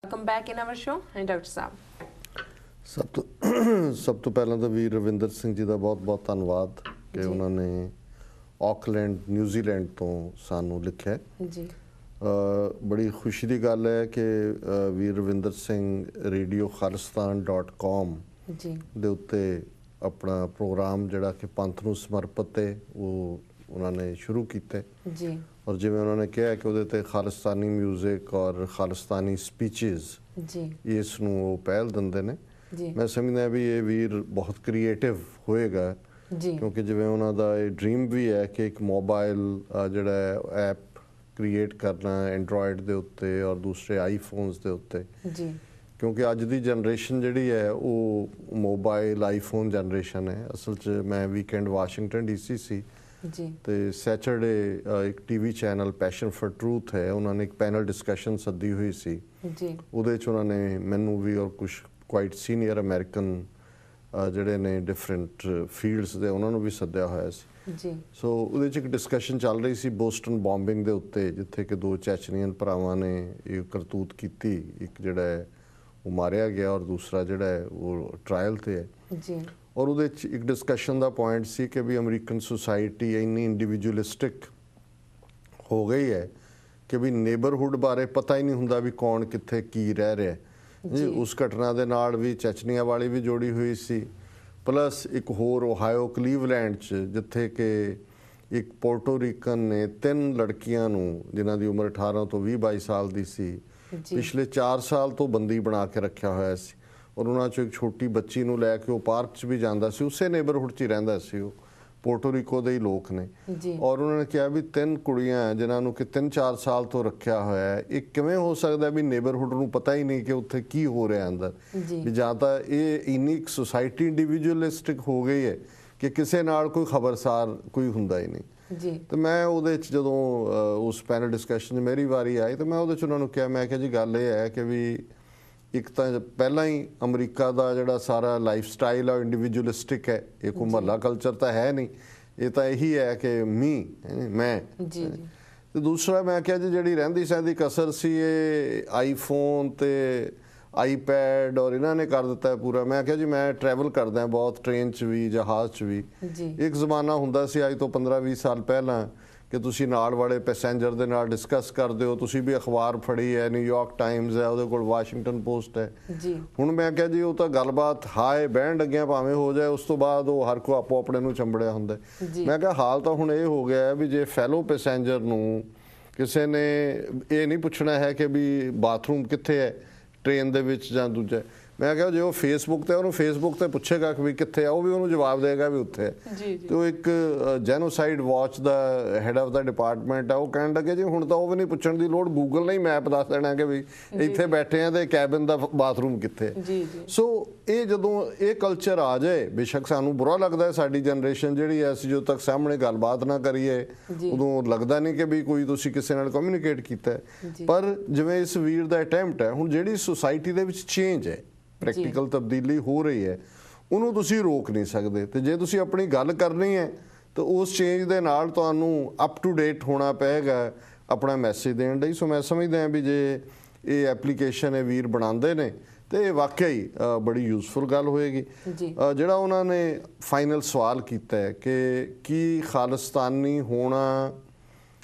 Welcome back in our show. And Dr. Saab. ਸਭ ਤੋਂ ਪਹਿਲਾਂ ਤਾਂ ਵੀਰ ਰਵਿੰਦਰ ਸਿੰਘ ਜੀ ਦਾ ਬਹੁਤ-ਬਹੁਤ ਧੰਨਵਾਦ ਕਿ ਉਹਨਾਂ ਨੇ ਆਕਲੈਂਡ ਨਿਊਜ਼ੀਲੈਂਡ ਤੋਂ ਸਾਨੂੰ ਲਿਖਿਆ ਜੀ। ਬੜੀ ਖੁਸ਼ੀ ਦੀ ਗੱਲ ਹੈ ਕਿ ਵੀਰ ਰਵਿੰਦਰ ਸਿੰਘ radiokhalistan.com ਜੀ ਦੇ ਉੱਤੇ ਆਪਣਾ ਪ੍ਰੋਗਰਾਮ ਜਿਹੜਾ ਕਿ ਪੰਥ ਨੂੰ ਸਮਰਪਿਤ ਹੈ ਉਹ ਉਹਨਾਂ ਨੇ ਸ਼ੁਰੂ ਕੀਤਾ ਜੀ। ਔਰ ਜਿਵੇਂ ਉਹਨਾਂ ਨੇ ਕਿਹਾ ਕਿ ਉਹਦੇ ਤੇ ਖਾਲਿਸਤਾਨੀ ਮਿਊਜ਼ਿਕ ਔਰ ਖਾਲਿਸਤਾਨੀ ਸਪੀਚਸ ਜੀ ਇਸ ਨੂੰ ਉਹ ਪਹਿਲ ਦਿੰਦੇ ਨੇ। ਜੀ ਮੈਂ ਸਮਝਦਾ ਵੀ ਇਹ ਵੀਰ ਬਹੁਤ ਕ੍ਰੀਏਟਿਵ ਹੋਏਗਾ ਜੀ ਕਿਉਂਕਿ ਜਿਵੇਂ ਉਹਨਾਂ ਦਾ ਇਹ ਡ੍ਰੀਮ ਵੀ ਹੈ ਕਿ ਇੱਕ ਮੋਬਾਈਲ ਜਿਹੜਾ ਐਪ ਕ੍ਰੀਏਟ ਕਰਨਾ ਐਂਡਰੋਇਡ ਦੇ ਉੱਤੇ ਔਰ ਦੂਸਰੇ ਆਈਫੋਨਸ ਦੇ ਉੱਤੇ ਜੀ ਕਿਉਂਕਿ ਅੱਜ ਦੀ ਜਨਰੇਸ਼ਨ ਜਿਹੜੀ ਹੈ ਉਹ ਮੋਬਾਈਲ ਆਈਫੋਨ ਜਨਰੇਸ਼ਨ ਹੈ। ਅਸਲ 'ਚ ਮੈਂ ਵੀਕਐਂਡ ਵਾਸ਼ਿੰਗਟਨ ਡੀਸੀ ਸੀ ਜੀ ਤੇ ਸੈਟਰਡੇ ਇੱਕ TV channel passion for truth ਹੈ ਉਹਨਾਂ ਨੇ ਇੱਕ ਪੈਨਲ ਡਿਸਕਸ਼ਨ ਸੱਦੀ ਹੋਈ ਸੀ ਜੀ। ਉਹਦੇ 'ਚ ਉਹਨਾਂ ਨੇ ਮੈਨੂੰ ਵੀ ਔਰ ਕੁਝ ਕੁਆਇਟ ਸੀਨੀਅਰ ਅਮਰੀਕਨ ਜਿਹੜੇ ਨੇ ਡਿਫਰੈਂਟ ਫੀਲਡਸ ਦੇ ਉਹਨਾਂ ਨੂੰ ਵੀ ਸੱਦਿਆ ਹੋਇਆ ਸੀ ਜੀ। ਸੋ ਉਹਦੇ 'ਚ ਇੱਕ ਡਿਸਕਸ਼ਨ ਚੱਲ ਰਹੀ ਸੀ ਬੋਸਟਨ ਬੰਬਿੰਗ ਦੇ ਉੱਤੇ ਜਿੱਥੇ ਕਿ ਦੋ ਚੈਚਨੀਅਨ ਭਰਾਵਾਂ ਨੇ ਇਹ ਕਰਤੂਤ ਕੀਤੀ। ਇੱਕ ਜਿਹੜਾ ਹੈ ਉਹ ਮਾਰਿਆ ਗਿਆ ਔਰ ਦੂਸਰਾ ਜਿਹੜਾ ਹੈ ਉਹ ਟ੍ਰਾਇਲ ਤੇ ਹੈ ਜੀ। ਔਰ ਉਹਦੇ 'ਚ ਇੱਕ ਡਿਸਕਸ਼ਨ ਦਾ ਪੁਆਇੰਟ ਸੀ ਕਿ ਵੀ ਅਮਰੀਕਨ ਸੁਸਾਇਟੀ ਇੰਨੀ ਇੰਡੀਵਿਜੂਅਲਿਸਟਿਕ ਹੋ ਗਈ ਹੈ ਕਿ ਵੀ ਨੇਬਰਹੁੱਡ ਬਾਰੇ ਪਤਾ ਹੀ ਨਹੀਂ ਹੁੰਦਾ ਵੀ ਕੌਣ ਕਿੱਥੇ ਕੀ ਰਹਿ ਰਿਹਾ ਜੀ। ਉਸ ਘਟਨਾ ਦੇ ਨਾਲ ਵੀ ਚੈਚਨੀਆ ਵਾਲੀ ਵੀ ਜੋੜੀ ਹੋਈ ਸੀ ਪਲੱਸ ਇੱਕ ਹੋਰ ਓਹਾਇਓ ਕਲੀਵਲੈਂਡ 'ਚ ਜਿੱਥੇ ਕਿ ਇੱਕ ਪੋਰਟੋ ਰੀਕਨ ਨੇ 3 ਲੜਕੀਆਂ ਨੂੰ ਜਿਨ੍ਹਾਂ ਦੀ ਉਮਰ 18 ਤੋਂ 20-22 ਸਾਲ ਦੀ ਸੀ ਪਿਛਲੇ 4 ਸਾਲ ਤੋਂ ਬੰਦੀ ਬਣਾ ਕੇ ਰੱਖਿਆ ਹੋਇਆ ਸੀ ਔਰ ਉਹਨਾਂ 'ਚੋਂ ਇੱਕ ਛੋਟੀ ਬੱਚੀ ਨੂੰ ਲੈ ਕੇ ਉਹ ਪਾਰਕ 'ਚ ਵੀ ਜਾਂਦਾ ਸੀ ਉਸੇ ਨੇਬਰਹੁੱਡ 'ਚ ਹੀ ਰਹਿੰਦਾ ਸੀ ਉਹ ਪੋਰਟੋ ਰੀਕੋ ਦੇ ਹੀ ਲੋਕ ਨੇ ਔਰ ਉਹਨਾਂ ਨੇ ਕਿਹਾ ਵੀ 3 ਕੁੜੀਆਂ ਜਿਨ੍ਹਾਂ ਨੂੰ ਕਿ 3-4 ਸਾਲ ਤੋਂ ਰੱਖਿਆ ਹੋਇਆ ਹੈ ਇਹ ਕਿਵੇਂ ਹੋ ਸਕਦਾ ਵੀ ਨੇਬਰਹੁੱਡ ਨੂੰ ਪਤਾ ਹੀ ਨਹੀਂ ਕਿ ਉੱਥੇ ਕੀ ਹੋ ਰਿਹਾ ਅੰਦਰ ਵੀ ਜਾਂ ਤਾਂ ਇਹ ਇੰਨੀ ਸੁਸਾਇਟੀ ਇੰਡੀਵਿਜੂਅਲਿਸਟਿਕ ਹੋ ਗਈ ਹੈ ਕਿ ਕਿਸੇ ਨਾਲ ਕੋਈ ਖਬਰਸਾਰ ਕੋਈ ਹੁੰਦਾ ਹੀ ਨਹੀਂ ਜੀ। ਤੇ ਮੈਂ ਉਹਦੇ 'ਚ ਜਦੋਂ ਉਸ ਪੈਨਲ ਡਿਸਕਸ਼ਨ 'ਚ ਮੇਰੀ ਵਾਰੀ ਆਈ ਤੇ ਮੈਂ ਉਹਦੇ 'ਚ ਉਹਨਾਂ ਨੂੰ ਕਿਹਾ ਮੈਂ ਕਿਹਾ ਜੀ ਗੱਲ ਇਹ ਹੈ ਕਿ ਵੀ ਇੱਕ ਤਾਂ ਪਹਿਲਾਂ ਹੀ ਅਮਰੀਕਾ ਦਾ ਜਿਹੜਾ ਸਾਰਾ ਲਾਈਫ ਸਟਾਈਲ ਆ ਇੰਡੀਵਿਜੂਅਲਿਸਟਿਕ ਹੈ ਇਹ ਕੋਈ ਮਹੱਲਾ ਕਲਚਰ ਤਾਂ ਹੈ ਨਹੀਂ ਇਹ ਤਾਂ ਇਹੀ ਹੈ ਕਿ ਮੈਂ ਜੀ ਤੇ ਦੂਸਰਾ ਮੈਂ ਕਿਹਾ ਜੀ ਜਿਹੜੀ ਰਹਿੰਦੀ ਸਹਿੰਦੀ ਕਸਰ ਸੀ ਇਹ ਆਈਫੋਨ ਤੇ ਆਈਪੈਡ ਔਰ ਇਹਨਾਂ ਨੇ ਕਰ ਦਿੱਤਾ ਹੈ ਪੂਰਾ। ਮੈਂ ਕਿਹਾ ਜੀ ਮੈਂ ਟਰੈਵਲ ਕਰਦਾ ਬਹੁਤ ਟ੍ਰੇਨ 'ਚ ਵੀ ਜਹਾਜ਼ 'ਚ ਵੀ ਇੱਕ ਜ਼ਮਾਨਾ ਹੁੰਦਾ ਸੀ ਅੱਜ ਤੋਂ 15-20 ਸਾਲ ਪਹਿਲਾਂ ਕਿ ਤੁਸੀਂ ਨਾਲ ਵਾਲੇ ਪੈਸੇਂਜਰ ਦੇ ਨਾਲ ਡਿਸਕਸ ਕਰਦੇ ਹੋ ਤੁਸੀਂ ਵੀ ਅਖਬਾਰ ਫੜੀ ਹੈ ਨਿਊਯਾਰਕ ਟਾਈਮਜ਼ ਹੈ ਉਹਦੇ ਕੋਲ ਵਾਸ਼ਿੰਗਟਨ ਪੋਸਟ ਹੈ ਜੀ। ਹੁਣ ਮੈਂ ਕਿਹਾ ਜੀ ਉਹ ਤਾਂ ਗੱਲਬਾਤ ਹਾਏ ਬਹਿਣ ਲੱਗਿਆਂ ਭਾਵੇਂ ਹੋ ਜਾਏ ਉਸ ਤੋਂ ਬਾਅਦ ਉਹ ਹਰ ਕੋ ਆਪੋ ਆਪਣੇ ਨੂੰ ਚੰਬੜਿਆ ਹੁੰਦਾ। ਮੈਂ ਕਿਹਾ ਹਾਲ ਤਾਂ ਹੁਣ ਇਹ ਹੋ ਗਿਆ ਵੀ ਜੇ ਫੈਲੋ ਪੈਸੇਂਜਰ ਨੂੰ ਕਿਸੇ ਨੇ ਇਹ ਨਹੀਂ ਪੁੱਛਣਾ ਹੈ ਕਿ ਵੀ ਬਾਥਰੂਮ ਕਿੱਥੇ ਹੈ ਟ੍ਰੇਨ ਦੇ ਵਿੱਚ ਜਾਂ ਦੂਜਾ ਮੈਂ ਕਿਹਾ ਜੇ ਉਹ ਫੇਸਬੁੱਕ ਤੇ ਉਹਨੂੰ ਫੇਸਬੁੱਕ ਤੇ ਪੁੱਛੇਗਾ ਕਿ ਵੀ ਕਿੱਥੇ ਆ ਉਹ ਵੀ ਉਹਨੂੰ ਜਵਾਬ ਦੇਗਾ ਵੀ ਉੱਥੇ ਤੇ ਉਹ ਇੱਕ genocide watch the head of the department ਆ ਉਹ ਕਹਿਣ ਲੱਗੇ ਜੀ ਹੁਣ ਤਾਂ ਉਹ ਵੀ ਨਹੀਂ ਪੁੱਛਣ ਦੀ ਲੋੜ ਗੂਗਲ ਨੇ ਹੀ ਮੈਪ ਦੱਸ ਦੇਣਾ ਕਿ ਵੀ ਇੱਥੇ ਬੈਠੇ ਆ ਤੇ ਕੈਬਿਨ ਦਾ ਬਾਥਰੂਮ ਕਿੱਥੇ। ਸੋ ਇਹ ਜਦੋਂ ਇਹ ਕਲਚਰ ਆ ਜਾਏ ਬੇਸ਼ੱਕ ਸਾਨੂੰ ਬੁਰਾ ਲੱਗਦਾ ਸਾਡੀ ਜਨਰੇਸ਼ਨ ਜਿਹੜੀ ਐ ਅਸੀਂ ਜਦੋਂ ਤੱਕ ਸਾਹਮਣੇ ਗੱਲਬਾਤ ਨਾ ਕਰੀਏ ਉਦੋਂ ਲੱਗਦਾ ਨਹੀਂ ਕਿ ਵੀ ਕੋਈ ਤੁਸੀਂ ਕਿਸੇ ਨਾਲ ਕਮਿਊਨੀਕੇਟ ਕੀਤਾ ਪਰ ਜਿਵੇਂ ਇਸ ਵੀਰ ਦਾ ਅਟੈਂਪਟ ਹੈ ਹੁਣ ਜਿਹੜੀ ਸੁਸਾਇਟੀ ਦੇ ਵਿੱਚ ਚੇਂਜ ਹੈ ਪ੍ਰੈਕਟੀਕਲ ਤਬਦੀਲੀ ਹੋ ਰਹੀ ਹੈ ਉਹਨੂੰ ਤੁਸੀਂ ਰੋਕ ਨਹੀਂ ਸਕਦੇ ਤੇ ਜੇ ਤੁਸੀਂ ਆਪਣੀ ਗੱਲ ਕਰਨੀ ਹੈ ਤਾਂ ਉਸ ਚੇਂਜ ਦੇ ਨਾਲ ਤੁਹਾਨੂੰ ਅਪ ਟੂ ਡੇਟ ਹੋਣਾ ਪਏਗਾ ਆਪਣਾ ਮੈਸੇਜ ਦੇਣ ਲਈ। ਸੋ ਮੈਂ ਸਮਝਦਾ ਹਾਂ ਵੀ ਜੇ ਇਹ ਐਪਲੀਕੇਸ਼ਨ ਇਹ ਵੀਰ ਬਣਾਉਂਦੇ ਨੇ ਤੇ ਇਹ ਵਾਕਈ ਬੜੀ ਯੂਜ਼ਫੁਲ ਗੱਲ ਹੋਏਗੀ। ਜਿਹੜਾ ਉਹਨਾਂ ਨੇ ਫਾਈਨਲ ਸਵਾਲ ਕੀਤਾ ਹੈ ਕਿ ਕੀ ਖਾਲਿਸਤਾਨੀ ਹੋਣਾ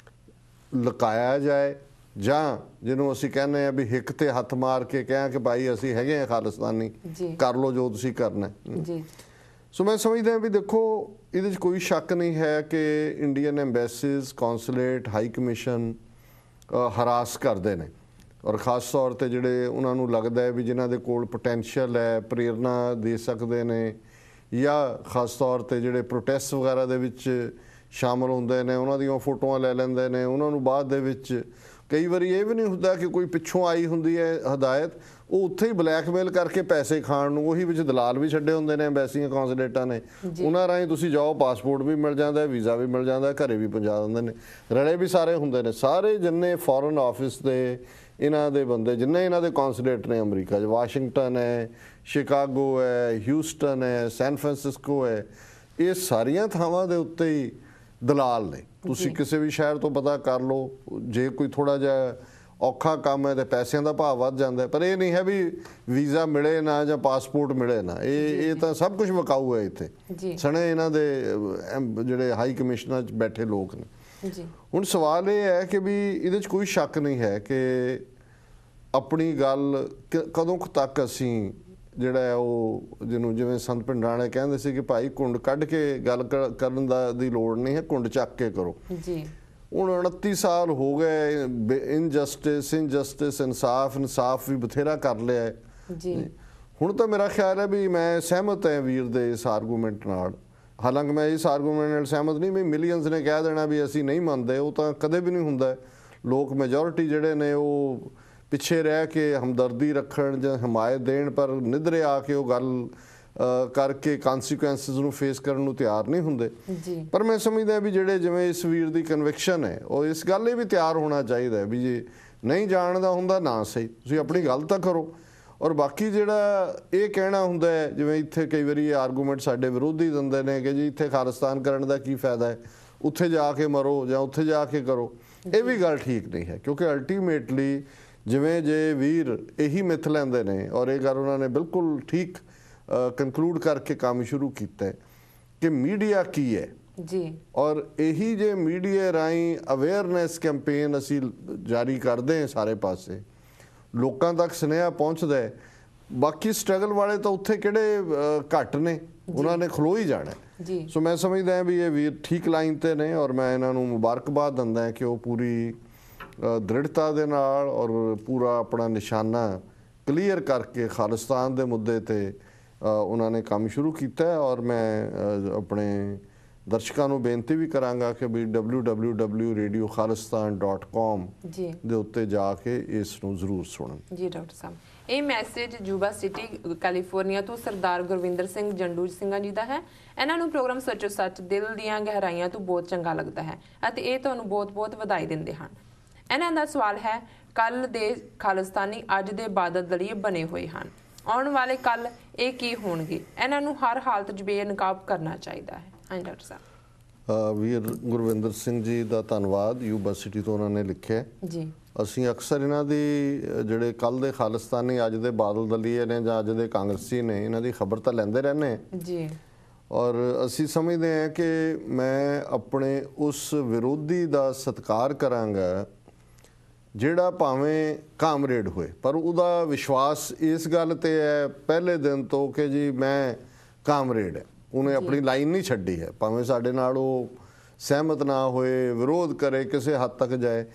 ਲੁਕਾਇਆ ਜਾਏ ਜਾਂ ਜਿਹਨੂੰ ਅਸੀਂ ਕਹਿੰਦੇ ਆ ਵੀ ਹਿੱਕ ਤੇ ਹੱਥ ਮਾਰ ਕੇ ਕਹਿਆ ਕਿ ਭਾਈ ਅਸੀਂ ਹੈਗੇ ਆ ਖਾਲਿਸਤਾਨੀ ਕਰ ਲਓ ਜੋ ਤੁਸੀਂ ਕਰਨਾ ਜੀ। ਸੋ ਮੈਂ ਸਮਝਦਾ ਵੀ ਦੇਖੋ ਇਹਦੇ 'ਚ ਕੋਈ ਸ਼ੱਕ ਨਹੀਂ ਹੈ ਕਿ Indian embassies consulate high commission ਹਰਾਸ ਕਰਦੇ ਨੇ ਔਰ ਖਾਸ ਤੌਰ ਤੇ ਜਿਹੜੇ ਉਹਨਾਂ ਨੂੰ ਲੱਗਦਾ ਹੈ ਵੀ ਜਿਨ੍ਹਾਂ ਦੇ ਕੋਲ ਪੋਟੈਂਸ਼ੀਅਲ ਹੈ ਪ੍ਰੇਰਨਾ ਦੇ ਸਕਦੇ ਨੇ ਜਾਂ ਖਾਸ ਤੌਰ ਤੇ ਜਿਹੜੇ ਪ੍ਰੋਟੈਸਟ ਵਗੈਰਾ ਦੇ ਵਿੱਚ ਸ਼ਾਮਲ ਹੁੰਦੇ ਨੇ ਉਹਨਾਂ ਦੀਆਂ ਫੋਟੋਆਂ ਲੈ ਲੈਂਦੇ ਨੇ ਉਹਨਾਂ ਨੂੰ ਬਾਅਦ ਦੇ ਵਿੱਚ ਕਈ ਵਾਰੀ ਇਹ ਵੀ ਨਹੀਂ ਹੁੰਦਾ ਕਿ ਕੋਈ ਪਿੱਛੋਂ ਆਈ ਹੁੰਦੀ ਹੈ ਹਦਾਇਤ ਉਹ ਉੱਥੇ ਹੀ ਬਲੈਕਮੇਲ ਕਰਕੇ ਪੈਸੇ ਖਾਣ ਨੂੰ ਉਹੀ ਵਿੱਚ ਦਲਾਲ ਵੀ ਛੱਡੇ ਹੁੰਦੇ ਨੇ ਐਮਬੈਸੀਆਂ ਕੌਂਸੂਲੇਟਾਂ ਨੇ ਉਹਨਾਂ ਰਾਹੀਂ ਤੁਸੀਂ ਜਾਓ ਪਾਸਪੋਰਟ ਵੀ ਮਿਲ ਜਾਂਦਾ ਵੀਜ਼ਾ ਵੀ ਮਿਲ ਜਾਂਦਾ ਘਰੇ ਵੀ ਪਹੁੰਚਾ ਦਿੰਦੇ ਨੇ ਰਲੇ ਵੀ ਸਾਰੇ ਹੁੰਦੇ ਨੇ ਸਾਰੇ ਜਿੰਨੇ ਫੋਰਨ ਆਫਿਸ ਦੇ ਇਹਨਾਂ ਦੇ ਬੰਦੇ ਜਿੰਨੇ ਇਹਨਾਂ ਦੇ ਕੌਂਸੂਲੇਟ ਨੇ ਅਮਰੀਕਾ 'ਚ ਵਾਸ਼ਿੰਗਟਨ ਹੈ ਸ਼ਿਕਾਗੋ ਹੈ ਹਿਊਸਟਨ ਹੈ ਸੈਨ ਫਰਾਂਸਿਸਕੋ ਹੈ ਇਹ ਸਾਰੀਆਂ ਥਾਵਾਂ ਦੇ ਉੱਤੇ ਹੀ ਦਲਾਲ ਨੇ ਤੁਸੀਂ ਕਿਸੇ ਵੀ ਸ਼ਹਿਰ ਤੋਂ ਪਤਾ ਕਰ ਲਓ ਜੇ ਕੋਈ ਥੋੜਾ ਜਿਹਾ ਔਖਾ ਕੰਮ ਹੈ ਤੇ ਪੈਸਿਆਂ ਦਾ ਭਾਅ ਵੱਧ ਜਾਂਦਾ, ਪਰ ਇਹ ਨਹੀਂ ਹੈ ਵੀ ਵੀਜ਼ਾ ਮਿਲੇ ਨਾ ਜਾਂ ਪਾਸਪੋਰਟ ਮਿਲੇ ਨਾ, ਇਹ ਤਾਂ ਸਭ ਕੁਝ ਵਿਕਾਊ ਹੈ ਇੱਥੇ ਸਣੇ ਇਹਨਾਂ ਦੇ ਜਿਹੜੇ ਹਾਈ ਕਮਿਸ਼ਨਰ 'ਚ ਬੈਠੇ ਲੋਕ ਨੇ। ਹੁਣ ਸਵਾਲ ਇਹ ਹੈ ਕਿ ਵੀ ਇਹਦੇ 'ਚ ਕੋਈ ਸ਼ੱਕ ਨਹੀਂ ਹੈ ਕਿ ਆਪਣੀ ਗੱਲ ਕਦੋਂ ਕੁ ਤੱਕ ਅਸੀਂ ਜਿਹੜਾ ਹੈ ਉਹ ਜਿਹਨੂੰ ਜਿਵੇਂ ਸੰਤ ਪਿੰਡਰਾਣੇ ਕਹਿੰਦੇ ਸੀ ਕਿ ਭਾਈ ਕੁੰਡ ਕੱਢ ਕੇ ਗੱਲ ਕਰਨ ਦੀ ਲੋੜ ਨਹੀਂ ਹੈ, ਕੁੰਡ ਚੱਕ ਕੇ ਕਰੋ। ਹੁਣ 29 ਸਾਲ ਹੋ ਗਏ, ਇਨਜਸਟਿਸ ਇਨਸਾਫ ਵੀ ਬਥੇਰਾ ਕਰ ਲਿਆ ਹੈ। ਹੁਣ ਤਾਂ ਮੇਰਾ ਖਿਆਲ ਹੈ ਵੀ ਮੈਂ ਸਹਿਮਤ ਹਾਂ ਵੀਰ ਦੇ ਇਸ ਆਰਗੂਮੈਂਟ ਨਾਲ, ਹਾਲਾਂਕਿ ਮੈਂ ਇਸ ਆਰਗੂਮੈਂਟ ਨਾਲ ਸਹਿਮਤ ਨਹੀਂ ਵੀ ਮਿਲੀਅਨਸ ਨੇ ਕਹਿ ਦੇਣਾ ਵੀ ਅਸੀਂ ਨਹੀਂ ਮੰਨਦੇ, ਉਹ ਤਾਂ ਕਦੇ ਵੀ ਨਹੀਂ ਹੁੰਦਾ। ਲੋਕ ਮੈਜੋਰਿਟੀ ਜਿਹੜੇ ਨੇ ਉਹ ਪਿੱਛੇ ਰਹਿ ਕੇ ਹਮਦਰਦੀ ਰੱਖਣ ਜਾਂ ਹਮਾਇਤ ਦੇਣ, ਪਰ ਨਿੱਧਰੇ ਆ ਕੇ ਉਹ ਗੱਲ ਕਰਕੇ ਕਨਸੀਕੁਐਂਸਿਸ ਨੂੰ ਫੇਸ ਕਰਨ ਨੂੰ ਤਿਆਰ ਨਹੀਂ ਹੁੰਦੇ। ਪਰ ਮੈਂ ਸਮਝਦਾ ਵੀ ਜਿਹੜੇ ਜਿਵੇਂ ਇਸ ਵੀਰ ਦੀ ਕਨਵਿਕਸ਼ਨ ਹੈ ਉਹ ਇਸ ਗੱਲ ਲਈ ਵੀ ਤਿਆਰ ਹੋਣਾ ਚਾਹੀਦਾ ਵੀ ਜੇ ਨਹੀਂ ਜਾਣਦਾ ਹੁੰਦਾ ਨਾ ਸਹੀ, ਤੁਸੀਂ ਆਪਣੀ ਗੱਲ ਤਾਂ ਕਰੋ। ਔਰ ਬਾਕੀ ਜਿਹੜਾ ਇਹ ਕਹਿਣਾ ਹੁੰਦਾ ਹੈ, ਜਿਵੇਂ ਇੱਥੇ ਕਈ ਵਾਰੀ ਇਹ ਆਰਗੂਮੈਂਟ ਸਾਡੇ ਵਿਰੋਧੀ ਦਿੰਦੇ ਨੇ ਕਿ ਜੀ ਇੱਥੇ ਖਾਲਿਸਤਾਨ ਕਰਨ ਦਾ ਕੀ ਫਾਇਦਾ ਹੈ, ਉੱਥੇ ਜਾ ਕੇ ਮਰੋ ਜਾਂ ਉੱਥੇ ਜਾ ਕੇ ਕਰੋ, ਇਹ ਵੀ ਗੱਲ ਠੀਕ ਨਹੀਂ ਹੈ। ਕਿਉਂਕਿ ਅਲਟੀਮੇਟਲੀ ਜਿਵੇਂ ਜੇ ਵੀਰ ਇਹੀ ਮਿੱਥ ਲੈਂਦੇ ਨੇ, ਔਰ ਇਹ ਗੱਲ ਉਹਨਾਂ ਨੇ ਬਿਲਕੁਲ ਠੀਕ ਕੰਕਲੂਡ ਕਰਕੇ ਕੰਮ ਸ਼ੁਰੂ ਕੀਤਾ ਹੈ ਕਿ ਮੀਡੀਆ ਕੀ ਹੈ ਜੀ, ਔਰ ਇਹੀ ਜੇ ਮੀਡੀਆ ਰਾਹੀਂ ਅਵੇਅਰਨੈਸ ਕੈਂਪੇਨ ਅਸੀਂ ਜਾਰੀ ਕਰਦੇ ਹਾਂ ਸਾਰੇ ਪਾਸੇ, ਲੋਕਾਂ ਤੱਕ ਸੁਨੇਹਾ ਪਹੁੰਚਦਾ ਹੈ। ਬਾਕੀ ਸਟਰਗਲ ਵਾਲੇ ਤਾਂ ਉੱਥੇ ਕਿਹੜੇ ਘੱਟ ਨੇ, ਉਹਨਾਂ ਨੇ ਖਲੋ ਹੀ ਜਾਣਾ। ਸੋ ਮੈਂ ਸਮਝਦਾ ਹਾਂ ਵੀ ਇਹ ਵੀਰ ਠੀਕ ਲਾਈਨ ਤੇ ਨੇ, ਔਰ ਮੈਂ ਇਹਨਾਂ ਨੂੰ ਮੁਬਾਰਕਬਾਦ ਦਿੰਦਾ ਕਿ ਉਹ ਪੂਰੀ ਦ੍ਰਿੜਤਾ ਦੇ ਨਾਲ ਔਰ ਪੂਰਾ ਆਪਣਾ ਨਿਸ਼ਾਨਾ ਕਲੀਅਰ ਕਰਕੇ ਖਾਲਿਸਤਾਨ ਦੇ ਮੁੱਦੇ ਤੇ ਉਹਨਾਂ ਨੇ ਕੰਮ ਸ਼ੁਰੂ ਕੀਤਾ ਹੈ। ਔਰ ਮੈਂ ਆਪਣੇ ਦਰਸ਼ਕਾਂ ਨੂੰ ਬੇਨਤੀ ਵੀ ਕਰਾਂਗਾ ਕਿ ਵੀ www.radiokhalistan.com ਦੇ ਉੱਤੇ ਜਾ ਕੇ ਇਸ ਨੂੰ ਜ਼ਰੂਰ ਸੁਣਨ। ਜੀ ਡਾਕਟਰ ਸਾਹਿਬ, ਇਹ ਮੈਸੇਜ ਯੂਬਾ ਸਿਟੀ ਕੈਲੀਫੋਰਨੀਆ ਤੋਂ ਸਰਦਾਰ ਗੁਰਵਿੰਦਰ ਸਿੰਘ ਜੰਡੂ ਸਿੰਘਾਂ ਜੀ ਦਾ ਹੈ। ਇਹਨਾਂ ਨੂੰ ਪ੍ਰੋਗਰਾਮ ਸੱਚੋ ਸੱਚ ਦਿਲ ਦੀਆਂ ਗਹਿਰਾਈਆਂ ਤੋਂ ਬਹੁਤ ਚੰਗਾ ਲੱਗਦਾ ਹੈ ਅਤੇ ਇਹ ਤੁਹਾਨੂੰ ਬਹੁਤ-ਬਹੁਤ ਵਧਾਈ ਦਿੰਦੇ ਹਨ। ਇਹਨਾਂ ਦਾ ਸਵਾਲ ਹੈ, ਕੱਲ ਦੇ ਖਾਲਿਸਤਾਨੀ ਅੱਜ ਦੇ ਬਾਦਲ ਦਲੀਏ ਬਣੇ ਹੋਏ ਹਨ, ਆਉਣ ਵਾਲੇ ਕੱਲ ਇਹ ਕੀ ਹੋਣਗੇ? ਇਹਨਾਂ ਨੂੰ ਹਰ ਹਾਲਤ 'ਚ ਬੇਨਕਾਬ ਕਰਨਾ ਚਾਹੀਦਾ ਹੈ। ਹਾਂਜੀ ਡਾਕਟਰ ਸਾਹਿਬ। ਵੀਰ ਗੁਰਵਿੰਦਰ ਸਿੰਘ ਜੀ ਦਾ ਧੰਨਵਾਦ, ਯੂਬਾ ਸਿਟੀ ਤੋਂ ਉਹਨਾਂ ਨੇ ਲਿਖਿਆ ਜੀ। ਅਸੀਂ ਅਕਸਰ ਇਹਨਾਂ ਦੀ ਜਿਹੜੇ ਕੱਲ ਦੇ ਖਾਲਿਸਤਾਨੀ ਅੱਜ ਦੇ ਬਾਦਲ ਦਲੀਏ ਨੇ ਜਾਂ ਅੱਜ ਦੇ ਕਾਂਗਰਸੀ ਨੇ, ਇਹਨਾਂ ਦੀ ਖਬਰ ਤਾਂ ਲੈਂਦੇ ਰਹਿੰਦੇ ਜੀ। ਔਰ ਅਸੀਂ ਸਮਝਦੇ ਹਾਂ ਕਿ ਮੈਂ ਆਪਣੇ ਉਸ ਵਿਰੋਧੀ ਦਾ ਸਤਿਕਾਰ ਕਰਾਂਗਾ ਜਿਹੜਾ ਭਾਵੇਂ ਕਾਮਰੇਡ ਹੋਏ, ਪਰ ਉਹਦਾ ਵਿਸ਼ਵਾਸ ਇਸ ਗੱਲ ਤੇ ਹੈ ਪਹਿਲੇ ਦਿਨ ਤੋਂ ਕਿ ਜੀ ਮੈਂ ਕਾਮਰੇਡ ਹੈ, ਉਹਨੇ ਆਪਣੀ ਲਾਈਨ ਨਹੀਂ ਛੱਡੀ ਹੈ। ਭਾਵੇਂ ਸਾਡੇ ਨਾਲ ਉਹ ਸਹਿਮਤ ਨਾ ਹੋਏ, ਵਿਰੋਧ ਕਰੇ, ਕਿਸੇ ਹੱਦ ਤੱਕ ਜਾਏ,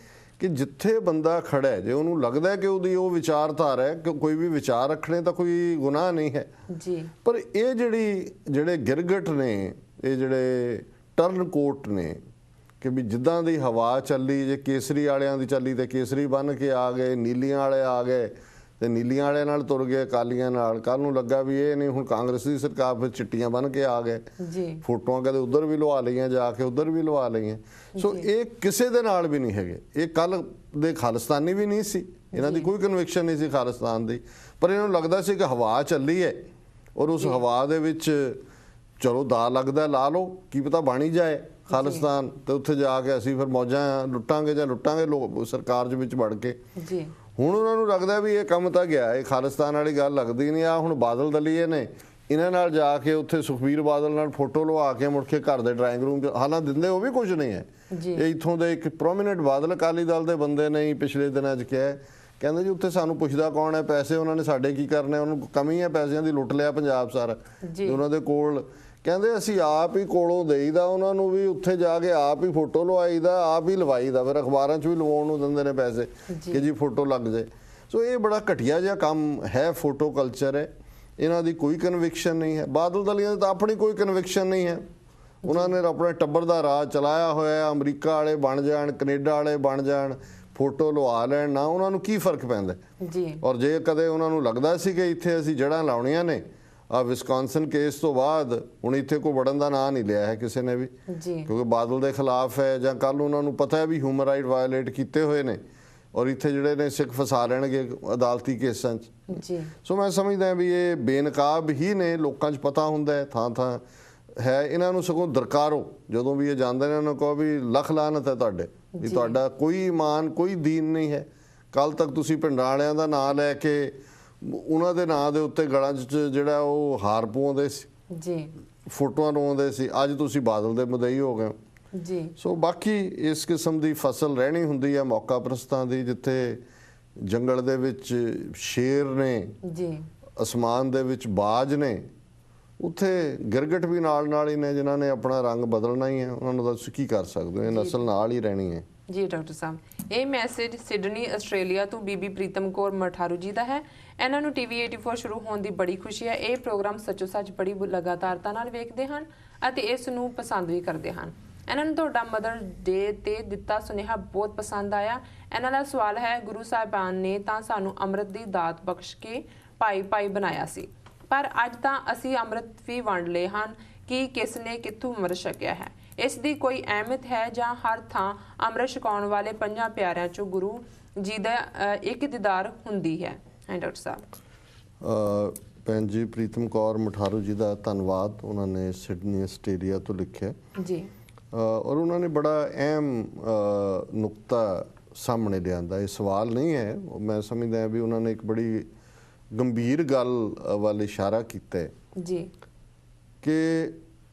ਕਿ ਜਿੱਥੇ ਬੰਦਾ ਖੜਾ ਹੈ ਜੇ ਉਹਨੂੰ ਲੱਗਦਾ ਕਿ ਉਹਦੀ ਉਹ ਵਿਚਾਰਧਾਰਾ ਹੈ ਕਿ ਕੋਈ ਵੀ ਵਿਚਾਰ ਰੱਖਣੇ ਤਾਂ ਕੋਈ ਗੁਨਾਹ ਨਹੀਂ ਹੈ ਜੀ। ਪਰ ਇਹ ਜਿਹੜੇ ਗਿਰਗਟ ਨੇ, ਇਹ ਜਿਹੜੇ ਟਰਨ ਕੋਟ ਨੇ ਕਿ ਵੀ ਜਿੱਦਾਂ ਦੀ ਹਵਾ ਚੱਲੀ, ਜੇ ਕੇਸਰੀ ਵਾਲਿਆਂ ਦੀ ਚੱਲੀ ਤੇ ਕੇਸਰੀ ਬੰਨ ਕੇ ਆ ਗਏ, ਨੀਲੀਆਂ ਵਾਲੇ ਆ ਗਏ ਤੇ ਨੀਲੀਆਂ ਵਾਲਿਆਂ ਨਾਲ ਤੁਰ ਗਏ, ਅਕਾਲੀਆਂ ਨਾਲ। ਕੱਲ ਨੂੰ ਲੱਗਾ ਵੀ ਇਹ ਨਹੀਂ ਹੁਣ ਕਾਂਗਰਸ ਦੀ ਸਰਕਾਰ, ਫਿਰ ਚਿੱਟੀਆਂ ਬੰਨ ਕੇ ਆ ਗਏ ਜੀ। ਫੋਟੋਆਂ ਕਦੇ ਉਧਰ ਵੀ ਲਵਾ ਲਈਆਂ, ਜਾ ਕੇ ਉਧਰ ਵੀ ਲਵਾ ਲਈਆਂ। ਸੋ ਇਹ ਕਿਸੇ ਦੇ ਨਾਲ ਵੀ ਨਹੀਂ ਹੈਗੇ। ਇਹ ਕੱਲ ਦੇ ਖਾਲਿਸਤਾਨੀ ਵੀ ਨਹੀਂ ਸੀ, ਇਹਨਾਂ ਦੀ ਕੋਈ ਕਨਵਿਕਸ਼ਨ ਨਹੀਂ ਸੀ ਖਾਲਿਸਤਾਨ ਦੀ, ਪਰ ਇਹਨਾਂ ਨੂੰ ਲੱਗਦਾ ਸੀ ਕਿ ਹਵਾ ਚੱਲੀ ਹੈ ਔਰ ਉਸ ਹਵਾ ਦੇ ਵਿੱਚ ਚਲੋ ਦਾ ਲੱਗਦਾ ਲਾ ਲਓ, ਕੀ ਪਤਾ ਬਣ ਜਾਏ ਖਾਲਿਸਤਾਨ, ਤੇ ਉੱਥੇ ਜਾ ਕੇ ਅਸੀਂ ਫਿਰ ਮੌਜਾਂ ਲੁੱਟਾਂਗੇ ਜਾਂ ਲੁੱਟਾਂਗੇ ਲੋਕ ਸਰਕਾਰ ਦੇ ਵਿੱਚ ਵੜ ਕੇ ਜੀ। ਹੁਣ ਉਹਨਾਂ ਨੂੰ ਲੱਗਦਾ ਵੀ ਇਹ ਕੰਮ ਤਾਂ ਗਿਆ, ਇਹ ਖਾਲਿਸਤਾਨ ਵਾਲੀ ਗੱਲ ਲੱਗਦੀ ਨਹੀਂ। ਆ ਹੁਣ ਬਾਦਲ ਦਲੀਏ ਨੇ ਇਹਨਾਂ ਨਾਲ ਜਾ ਕੇ ਉੱਥੇ ਸੁਖਬੀਰ ਬਾਦਲ ਨਾਲ ਫੋਟੋ ਲਵਾ ਕੇ ਮੁੜ ਕੇ ਘਰ ਦੇ ਡਰਾਇੰਗ ਰੂਮ 'ਚ, ਹਾਲਾਂ ਦਿੰਦੇ ਉਹ ਵੀ ਕੁਝ ਨਹੀਂ ਹੈ। ਇਹ ਇੱਥੋਂ ਦੇ ਇੱਕ ਪ੍ਰੋਮੀਨੈਂਟ ਬਾਦਲ ਅਕਾਲੀ ਦਲ ਦੇ ਬੰਦੇ ਨੇ ਪਿਛਲੇ ਦਿਨਾਂ 'ਚ ਕਿਹਾ, ਕਹਿੰਦੇ ਜੀ ਉੱਥੇ ਸਾਨੂੰ ਪੁੱਛਦਾ ਕੌਣ ਹੈ, ਪੈਸੇ ਉਹਨਾਂ ਨੇ ਸਾਡੇ ਕੀ ਕਰਨੇ, ਉਹਨੂੰ ਕਮੀ ਹੈ ਪੈਸਿਆਂ ਦੀ, ਲੁੱਟ ਲਿਆ ਪੰਜਾਬ ਸਾਰਾ ਉਹਨਾਂ ਦੇ ਕੋਲ। ਕਹਿੰਦੇ ਅਸੀਂ ਆਪ ਹੀ ਕੋਲੋਂ ਦੇਈਦਾ ਉਹਨਾਂ ਨੂੰ ਵੀ, ਉੱਥੇ ਜਾ ਕੇ ਆਪ ਹੀ ਫੋਟੋ ਲਵਾਈਦਾ, ਆਪ ਹੀ ਲਵਾਈਦਾ, ਫਿਰ ਅਖਬਾਰਾਂ 'ਚ ਵੀ ਲਵਾਉਣ ਨੂੰ ਦਿੰਦੇ ਨੇ ਪੈਸੇ ਕਿ ਜੀ ਫੋਟੋ ਲੱਗ ਜਾਏ। ਸੋ ਇਹ ਬੜਾ ਘਟੀਆ ਜਿਹਾ ਕੰਮ ਹੈ, ਫੋਟੋ ਕਲਚਰ ਹੈ। ਇਹਨਾਂ ਦੀ ਕੋਈ ਕਨਵਿਕਸ਼ਨ ਨਹੀਂ ਹੈ। ਬਾਦਲ ਦਲੀਆਂ ਦੀ ਤਾਂ ਆਪਣੀ ਕੋਈ ਕਨਵਿਕਸ਼ਨ ਨਹੀਂ ਹੈ। ਉਹਨਾਂ ਨੇ ਆਪਣੇ ਟੱਬਰ ਦਾ ਰਾਜ ਚਲਾਇਆ ਹੋਇਆ, ਅਮਰੀਕਾ ਵਾਲੇ ਬਣ ਜਾਣ, ਕੈਨੇਡਾ ਵਾਲੇ ਬਣ ਜਾਣ, ਫੋਟੋ ਲਵਾ ਲੈਣ ਨਾ, ਉਹਨਾਂ ਨੂੰ ਕੀ ਫਰਕ ਪੈਂਦਾ ਜੀ। ਔਰ ਜੇ ਕਦੇ ਉਹਨਾਂ ਨੂੰ ਲੱਗਦਾ ਸੀ ਕਿ ਇੱਥੇ ਅਸੀਂ ਜੜ੍ਹਾਂ ਲਾਉਣੀਆਂ ਨੇ, ਆ ਵਿਸਕੌਨਸਨ ਕੇਸ ਤੋਂ ਬਾਅਦ ਹੁਣ ਇੱਥੇ ਕੋਈ ਵੜਨ ਦਾ ਨਾਂ ਨਹੀਂ ਲਿਆ ਹੈ ਕਿਸੇ ਨੇ ਵੀ, ਕਿਉਂਕਿ ਬਾਦਲ ਦੇ ਖਿਲਾਫ ਹੈ, ਜਾਂ ਕੱਲ ਉਹਨਾਂ ਨੂੰ ਪਤਾ ਹੈ ਵੀ ਹਿਊਮਨ ਰਾਈਟ ਵਾਇਓਲੇਟ ਕੀਤੇ ਹੋਏ ਨੇ ਔਰ ਇੱਥੇ ਜਿਹੜੇ ਨੇ ਸਿੱਖ ਫਸਾ ਲੈਣਗੇ ਅਦਾਲਤੀ ਕੇਸਾਂ 'ਚ ਜੀ। ਸੋ ਮੈਂ ਸਮਝਦਾ ਵੀ ਇਹ ਬੇਨਕਾਬ ਹੀ ਨੇ, ਲੋਕਾਂ 'ਚ ਪਤਾ ਹੁੰਦਾ ਹੈ, ਥਾਂ ਥਾਂ ਹੈ। ਇਹਨਾਂ ਨੂੰ ਸਗੋਂ ਦਰਕਾਰੋ, ਜਦੋਂ ਵੀ ਇਹ ਜਾਂਦੇ ਨੇ ਉਹਨਾਂ ਨੂੰ ਕਹੋ ਵੀ ਲੱਖ ਲਾਨਤ ਹੈ ਤੁਹਾਡੇ, ਵੀ ਤੁਹਾਡਾ ਕੋਈ ਈਮਾਨ ਕੋਈ ਦੀਨ ਨਹੀਂ ਹੈ, ਕੱਲ ਤੱਕ ਤੁਸੀਂ ਪਿੰਡਾਂ ਵਾਲਿਆਂ ਦਾ ਨਾਂ ਲੈ ਕੇ ਉਹਨਾਂ ਦੇ ਨਾਂ ਦੇ ਉੱਤੇ ਗਲਾਂ 'ਚ ਜਿਹੜਾ ਉਹ ਹਾਰ ਪਵਾਉਂਦੇ ਸੀ ਜੀ, ਫੋਟੋਆਂ ਲਵਾਉਂਦੇ ਸੀ, ਅੱਜ ਤੁਸੀਂ ਬਾਦਲ ਦੇ ਮਦਈ ਹੋ ਗਏ ਜੀ। ਸੋ ਬਾਕੀ ਇਸ ਕਿਸਮ ਦੀ ਫਸਲ ਰਹਿਣੀ ਹੁੰਦੀ ਹੈ ਮੌਕਾ ਪ੍ਰਸਤਾਂ ਦੀ, ਜਿੱਥੇ ਜੰਗਲ ਦੇ ਵਿੱਚ ਸ਼ੇਰ ਨੇ, ਜੀ, ਅਸਮਾਨ ਦੇ ਵਿੱਚ ਬਾਜ ਨੇ, ਉੱਥੇ ਗਿਰਗਟ ਵੀ ਨਾਲ ਹੀ ਨੇ ਜਿਨ੍ਹਾਂ ਨੇ ਆਪਣਾ ਰੰਗ ਬਦਲਣਾ ਹੀ ਹੈ। ਉਹਨਾਂ ਨੂੰ ਤੁਸੀਂ ਕੀ ਕਰ ਸਕਦੇ ਹੋ, ਇਹ ਨਸਲ ਨਾਲ ਹੀ ਰਹਿਣੀ ਹੈ। ਜੀ ਡਾਕਟਰ ਸਾਹਿਬ, ਇਹ ਮੈਸੇਜ ਸਿਡਨੀ ਆਸਟ੍ਰੇਲੀਆ ਤੋਂ ਬੀਬੀ ਪ੍ਰੀਤਮ ਕੌਰ ਮਠਾਰੂ ਜੀ ਦਾ ਹੈ। ਇਹਨਾਂ ਨੂੰ ਟੀਵੀ 84 ਸ਼ੁਰੂ ਹੋਣ ਦੀ ਬੜੀ ਖੁਸ਼ੀ ਹੈ। ਇਹ ਪ੍ਰੋਗਰਾਮ ਸੱਚੋ ਸੱਚ ਬੜੀ ਲਗਾਤਾਰਤਾ ਨਾਲ ਵੇਖਦੇ ਹਨ ਅਤੇ ਇਸ ਨੂੰ ਪਸੰਦ ਵੀ ਕਰਦੇ ਹਨ। ਇਹਨਾਂ ਨੂੰ ਤੁਹਾਡਾ ਮਦਰ ਡੇ ਤੇ ਦਿੱਤਾ ਸੁਨੇਹਾ ਬਹੁਤ ਪਸੰਦ ਆਇਆ। ਇਹਨਾਂ ਦਾ ਸਵਾਲ ਹੈ, ਗੁਰੂ ਸਾਹਿਬਾਨ ਨੇ ਤਾਂ ਸਾਨੂੰ ਅੰਮ੍ਰਿਤ ਦੀ ਦਾਤ ਬਖਸ਼ ਕੇ ਭਾਈ ਬਣਾਇਆ ਸੀ, ਪਰ ਅੱਜ ਤਾਂ ਅਸੀਂ ਅੰਮ੍ਰਿਤ ਵੀ ਵੰਡ ਲਏ ਹਨ ਕਿ ਕਿਸ ਨੇ ਕਿੱਥੋਂ ਅੰਮ੍ਰਿਤ ਛਕਿਆ ਹੈ। ਇਸ ਦੀ ਕੋਈ ਅਹਿਮੀਅਤ ਹੈ ਜਾਂ ਹਰ ਥਾਂ ਅੰਮ੍ਰਿਤ ਛਕਾਉਣ ਵਾਲੇ ਪੰਜਾਂ ਪਿਆਰਿਆਂ ਚੋਂ ਗੁਰੂ ਜੀ ਦਾ ਇੱਕ ਦੀਦਾਰ ਹੁੰਦੀ ਹੈ? ਡਾਕਟਰ ਸਾਹਿਬ, ਭੈਣ ਜੀ ਪ੍ਰੀਤਮ ਕੌਰ ਮਠਾਰੂ ਜੀ ਦਾ ਧੰਨਵਾਦ। ਉਹਨਾਂ ਨੇ ਸਿਡਨੀ ਆਸਟ੍ਰੇਲੀਆ ਤੋਂ ਲਿਖਿਆ ਜੀ, ਔਰ ਉਹਨਾਂ ਨੇ ਬੜਾ ਅਹਿਮ ਨੁਕਤਾ ਸਾਹਮਣੇ ਲਿਆਂਦਾ। ਇਹ ਸਵਾਲ ਨਹੀਂ ਹੈ, ਮੈਂ ਸਮਝਦਾ ਵੀ ਉਹਨਾਂ ਨੇ ਇੱਕ ਬੜੀ ਗੰਭੀਰ ਗੱਲ ਵੱਲ ਇਸ਼ਾਰਾ ਕੀਤਾ ਹੈ ਜੀ, ਕਿ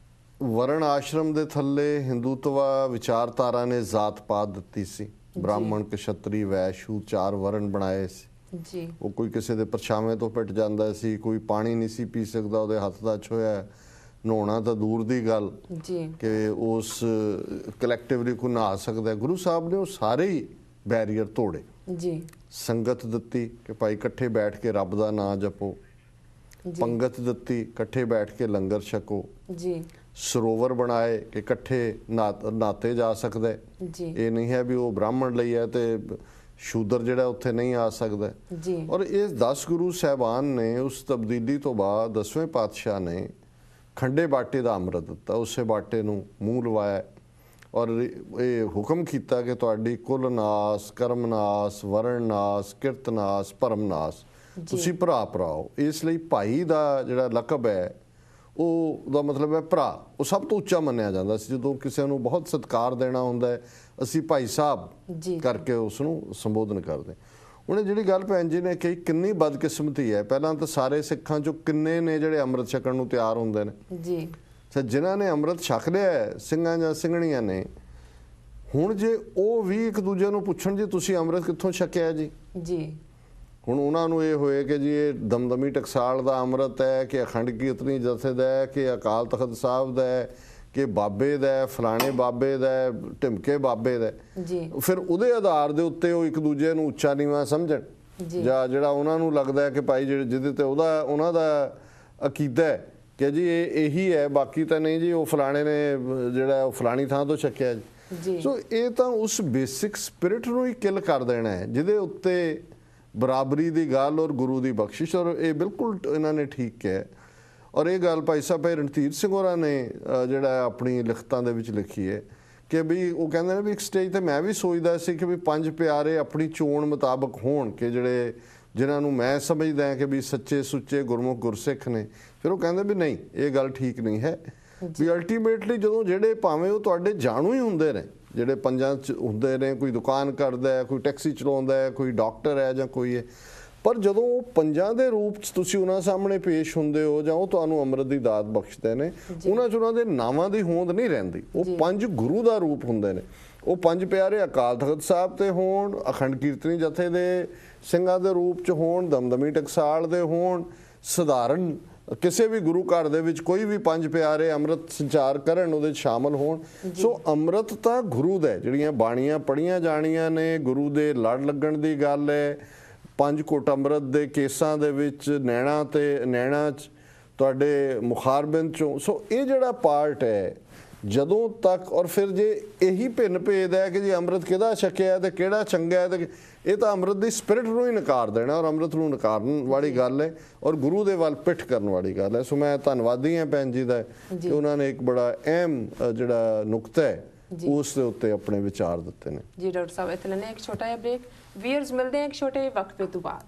ਵਰਣ ਆਸ਼ਰਮ ਦੇ ਥੱਲੇ ਹਿੰਦੂਤਵਾ ਵਿਚਾਰਧਾਰਾ ਨੇ ਜ਼ਾਤ ਪਾਤ ਦਿੱਤੀ ਸੀ। ਬ੍ਰਾਹਮਣ, ਕਸ਼ਤਰੀ, ਵੈਸ਼ੂ 4 ਵਰਣ ਬਣਾਏ ਸੀ ਜੀ। ਉਹ ਕੋਈ ਕਿਸੇ ਦੇ ਪਰਛਾਵੇਂ ਤੋਂ ਪਿੱਟ ਜਾਂਦਾ ਸੀ, ਕੋਈ ਪਾਣੀ ਨਹੀਂ ਸੀ ਪੀ ਸਕਦਾ, ਉਹਦੇ ਹੱਥ ਦਾ ਛੋਇਆ, ਨਹਾਉਣਾ ਤਾਂ ਦੂਰ ਦੀ ਗੱਲ ਜੀ ਕਿ ਉਸ ਕਲੈਕਟਿਵਲੀ ਕੋਈ ਨਹਾ ਸਕਦਾ। ਗੁਰੂ ਸਾਹਿਬ ਨੇ ਉਹ ਸਾਰੇ ਹੀ ਬੈਰੀਅਰ ਤੋੜੇ ਜੀ। ਸੰਗਤ ਦਿੱਤੀ ਕਿ ਭਾਈ ਇਕੱਠੇ ਬੈਠ ਕੇ ਰੱਬ ਦਾ ਨਾਮ ਜਪੋ, ਪੰਗਤ ਦਿੱਤੀ ਇਕੱਠੇ ਬੈਠ ਕੇ ਲੰਗਰ ਛਕੋ ਜੀ, ਸਰੋਵਰ ਬਣਾਏ ਕਿ ਇਕੱਠੇ ਨਾਤੇ ਜਾ ਸਕਦਾ ਜੀ। ਇਹ ਨਹੀਂ ਹੈ ਵੀ ਉਹ ਬ੍ਰਾਹਮਣ ਲਈ ਹੈ ਤੇ ਸ਼ੂਦਰ ਜਿਹੜਾ ਉੱਥੇ ਨਹੀਂ ਆ ਸਕਦਾ ਜੀ। ਔਰ ਇਹ 10 ਗੁਰੂ ਸਾਹਿਬਾਨ ਨੇ ਉਸ ਤਬਦੀਲੀ ਤੋਂ ਬਾਅਦ 10ਵੇਂ ਪਾਤਸ਼ਾਹ ਨੇ ਖੰਡੇ ਬਾਟੇ ਦਾ ਅੰਮ੍ਰਿਤ ਦਿੱਤਾ, ਉਸੇ ਬਾਟੇ ਨੂੰ ਮੂੰਹ ਲਵਾਇਆ ਔਰ ਇਹ ਹੁਕਮ ਕੀਤਾ ਕਿ ਤੁਹਾਡੀ ਕੁਲ ਨਾਸ, ਕਰਮ ਨਾਸ, ਵਰਣ ਨਾਸ, ਕਿਰਤ ਨਾਸ, ਭਰਮ ਨਾਸ, ਤੁਸੀਂ ਭਰਾ ਭਰਾਓ। ਇਸ ਲਈ ਭਾਈ ਦਾ ਜਿਹੜਾ ਲਕਬ ਹੈ ਉਹ ਦਾ ਮਤਲਬ ਹੈ ਭਰਾ, ਉਹ ਸਭ ਤੋਂ ਉੱਚਾ ਮੰਨਿਆ ਜਾਂਦਾ ਸੀ। ਜਦੋਂ ਕਿਸੇ ਨੂੰ ਬਹੁਤ ਸਤਿਕਾਰ ਦੇਣਾ ਹੁੰਦਾ ਹੈ ਅਸੀਂ ਭਾਈ ਸਾਹਿਬ ਕਰਕੇ ਉਸ ਨੂੰ ਸੰਬੋਧਨ ਕਰਦੇ। ਉਹਨੇ ਜਿਹੜੀ ਗੱਲ ਭੈਣ ਜੀ ਨੇ ਕਹੀ, ਕਿੰਨੀ ਬਦਕਿਸਮਤੀ ਹੈ। ਪਹਿਲਾਂ ਤਾਂ ਸਾਰੇ ਸਿੱਖਾਂ ਚੋਂ ਕਿੰਨੇ ਨੇ ਜਿਹੜੇ ਅੰਮ੍ਰਿਤ ਛਕਣ ਨੂੰ ਤਿਆਰ ਹੁੰਦੇ ਨੇ ਜੀ, ਜਿਨ੍ਹਾਂ ਨੇ ਅੰਮ੍ਰਿਤ ਛਕ ਲਿਆ ਸਿੰਘਾਂ ਜਾਂ ਸਿੰਘਣੀਆਂ ਨੇ, ਹੁਣ ਜੇ ਉਹ ਵੀ ਇੱਕ ਦੂਜੇ ਨੂੰ ਪੁੱਛਣ ਜੀ ਤੁਸੀਂ ਅੰਮ੍ਰਿਤ ਕਿੱਥੋਂ ਛਕਿਆ ਜੀ, ਹੁਣ ਉਹਨਾਂ ਨੂੰ ਇਹ ਹੋਏ ਕਿ ਜੀ ਇਹ ਦਮਦਮੀ ਟਕਸਾਲ ਦਾ ਅੰਮ੍ਰਿਤ ਹੈ ਕਿ ਅਖੰਡ ਕੀਰਤਨੀ ਜਥੇ ਦਾ ਹੈ ਕਿ ਅਕਾਲ ਤਖਤ ਸਾਹਿਬ ਦਾ ਹੈ ਕਿ ਬਾਬੇ ਦਾ, ਫਲਾਣੇ ਬਾਬੇ ਦਾ, ਢਿਮਕੇ ਬਾਬੇ ਦਾ, ਫਿਰ ਉਹਦੇ ਆਧਾਰ ਦੇ ਉੱਤੇ ਉਹ ਇੱਕ ਦੂਜੇ ਨੂੰ ਉੱਚਾ ਨੀਵਾਂ ਸਮਝਣ ਜਾਂ ਜਿਹੜਾ ਉਹਨਾਂ ਨੂੰ ਲੱਗਦਾ ਕਿ ਭਾਈ ਜਿਹਦੇ ਤੇ ਉਹਨਾਂ ਦਾ ਅਕੀਦਾ ਹੈ ਕਿ ਜੀ ਇਹ ਇਹੀ ਹੈ, ਬਾਕੀ ਤਾਂ ਨਹੀਂ ਜੀ, ਉਹ ਫਲਾਣੇ ਨੇ ਜਿਹੜਾ ਉਹ ਫਲਾਣੀ ਥਾਂ ਤੋਂ ਛਕਿਆ ਜੀ। ਸੋ ਇਹ ਤਾਂ ਉਸ ਬੇਸਿਕ ਸਪਿਰਿਟ ਨੂੰ ਹੀ ਕਿਲ ਕਰ ਦੇਣਾ ਹੈ ਜਿਹਦੇ ਉੱਤੇ ਬਰਾਬਰੀ ਦੀ ਗੱਲ ਔਰ ਗੁਰੂ ਦੀ ਬਖਸ਼ਿਸ਼, ਔਰ ਇਹ ਬਿਲਕੁਲ ਇਹਨਾਂ ਨੇ ਠੀਕ ਕਿਹਾ। ਔਰ ਇਹ ਗੱਲ ਭਾਈ ਸਾਹਿਬ ਰਣਧੀਰ ਸਿੰਘ ਹੋਰਾਂ ਨੇ ਜਿਹੜਾ ਆਪਣੀ ਲਿਖਤਾਂ ਦੇ ਵਿੱਚ ਲਿਖੀ ਹੈ ਕਿ ਵੀ ਉਹ ਕਹਿੰਦੇ ਨੇ ਵੀ ਇੱਕ ਸਟੇਜ ਤੇ ਮੈਂ ਵੀ ਸੋਚਦਾ ਸੀ ਕਿ ਵੀ 5 ਪਿਆਰੇ ਆਪਣੀ ਚੋਣ ਮੁਤਾਬਕ ਹੋਣ ਕਿ ਜਿਹੜੇ ਜਿਨ੍ਹਾਂ ਨੂੰ ਮੈਂ ਸਮਝਦਾ ਕਿ ਵੀ ਸੱਚੇ ਸੁੱਚੇ ਗੁਰਮੁਖ ਗੁਰਸਿੱਖ ਨੇ। ਫਿਰ ਉਹ ਕਹਿੰਦੇ ਵੀ ਨਹੀਂ, ਇਹ ਗੱਲ ਠੀਕ ਨਹੀਂ ਹੈ ਵੀ ਅਲਟੀਮੇਟਲੀ ਜਦੋਂ ਜਿਹੜੇ ਭਾਵੇਂ ਉਹ ਤੁਹਾਡੇ ਜਾਣੂ ਹੀ ਹੁੰਦੇ ਨੇ, ਜਿਹੜੇ ਪੰਜਾਂ 'ਚ ਹੁੰਦੇ ਨੇ, ਕੋਈ ਦੁਕਾਨ ਕਰਦਾ ਹੈ, ਕੋਈ ਟੈਕਸੀ ਚਲਾਉਂਦਾ ਹੈ, ਕੋਈ ਡਾਕਟਰ ਹੈ ਜਾਂ ਕੋਈ ਹੈ, ਪਰ ਜਦੋਂ ਉਹ ਪੰਜਾਂ ਦੇ ਰੂਪ 'ਚ ਤੁਸੀਂ ਉਹਨਾਂ ਸਾਹਮਣੇ ਪੇਸ਼ ਹੁੰਦੇ ਹੋ ਜਾਂ ਉਹ ਤੁਹਾਨੂੰ ਅੰਮ੍ਰਿਤ ਦੀ ਦਾਤ ਬਖਸ਼ਦੇ ਨੇ, ਉਹਨਾਂ 'ਚ ਉਹਨਾਂ ਦੇ ਨਾਵਾਂ ਦੀ ਹੋਂਦ ਨਹੀਂ ਰਹਿੰਦੀ। ਉਹ 5 ਗੁਰੂ ਦਾ ਰੂਪ ਹੁੰਦੇ ਨੇ। ਉਹ 5 ਪਿਆਰੇ ਅਕਾਲ ਤਖਤ ਸਾਹਿਬ ਤੇ ਹੋਣ, ਅਖੰਡ ਕੀਰਤਨੀ ਜਥੇ ਦੇ ਸਿੰਘਾਂ ਦੇ ਰੂਪ 'ਚ ਹੋਣ, ਦਮਦਮੀ ਟਕਸਾਲ ਦੇ ਹੋਣ, ਸਧਾਰਨ ਕਿਸੇ ਵੀ ਗੁਰੂ ਘਰ ਦੇ ਵਿੱਚ ਕੋਈ ਵੀ 5 ਪਿਆਰੇ ਅੰਮ੍ਰਿਤ ਸੰਚਾਰ ਕਰਨ, ਉਹਦੇ ਸ਼ਾਮਲ ਹੋਣ। ਸੋ ਅੰਮ੍ਰਿਤ ਤਾਂ ਗੁਰੂ ਦਾ, ਜਿਹੜੀਆਂ ਬਾਣੀਆਂ ਪੜ੍ਹੀਆਂ ਜਾਣੀਆਂ ਨੇ, ਗੁਰੂ ਦੇ ਲੜ ਲੱਗਣ ਦੀ ਗੱਲ ਹੈ। 5 ਘੁੱਟ ਅੰਮ੍ਰਿਤ ਦੇ ਕੇਸਾਂ ਦੇ ਵਿੱਚ ਨੈਣਾ 'ਚ ਤੁਹਾਡੇ ਮੁਖਾਰਬਿੰਦ 'ਚੋਂ। ਸੋ ਇਹ ਜਿਹੜਾ ਪਾਰਟ ਹੈ ਜਦੋਂ ਤੱਕ, ਔਰ ਫਿਰ ਜੇ ਇਹੀ ਭਿੰਨ ਭੇਦ ਹੈ ਕਿ ਜੀ ਅੰਮ੍ਰਿਤ ਕਿਹਦਾ ਛਕਿਆ ਤੇ ਕਿਹੜਾ ਚੰਗਾ ਹੈ, ਤੇ ਇਹ ਤਾਂ ਅੰਮ੍ਰਿਤ ਦੀ ਸਪਿਰਿਟ ਨੂੰ ਹੀ ਨਕਾਰ ਦੇਣਾ ਔਰ ਅੰਮ੍ਰਿਤ ਨੂੰ ਨਕਾਰਨ ਵਾਲੀ ਗੱਲ ਹੈ ਔਰ ਗੁਰੂ ਦੇ ਵੱਲ ਪਿੱਠ ਕਰਨ ਵਾਲੀ ਗੱਲ ਹੈ। ਸੋ ਮੈਂ ਧੰਨਵਾਦੀ ਹਾਂ ਭੈਣ ਜੀ ਦਾ ਕਿ ਉਹਨਾਂ ਨੇ ਇੱਕ ਬੜਾ ਅਹਿਮ ਜਿਹੜਾ ਨੁਕਤਾ ਹੈ ਉਸ ਦੇ ਉੱਤੇ ਆਪਣੇ ਵਿਚਾਰ ਦਿੱਤੇ ਨੇ। ਜੀ ਡਾਕਟਰ ਸਾਹਿਬ, ਇੱਥੇ ਲੈਣੇ ਇੱਕ ਛੋਟਾ ਜਿਹਾ ਬ੍ਰੇਕ। ਵੀਅਰਸ ਮਿਲਦੇ हैं एक छोटे वक्फे तो बाद।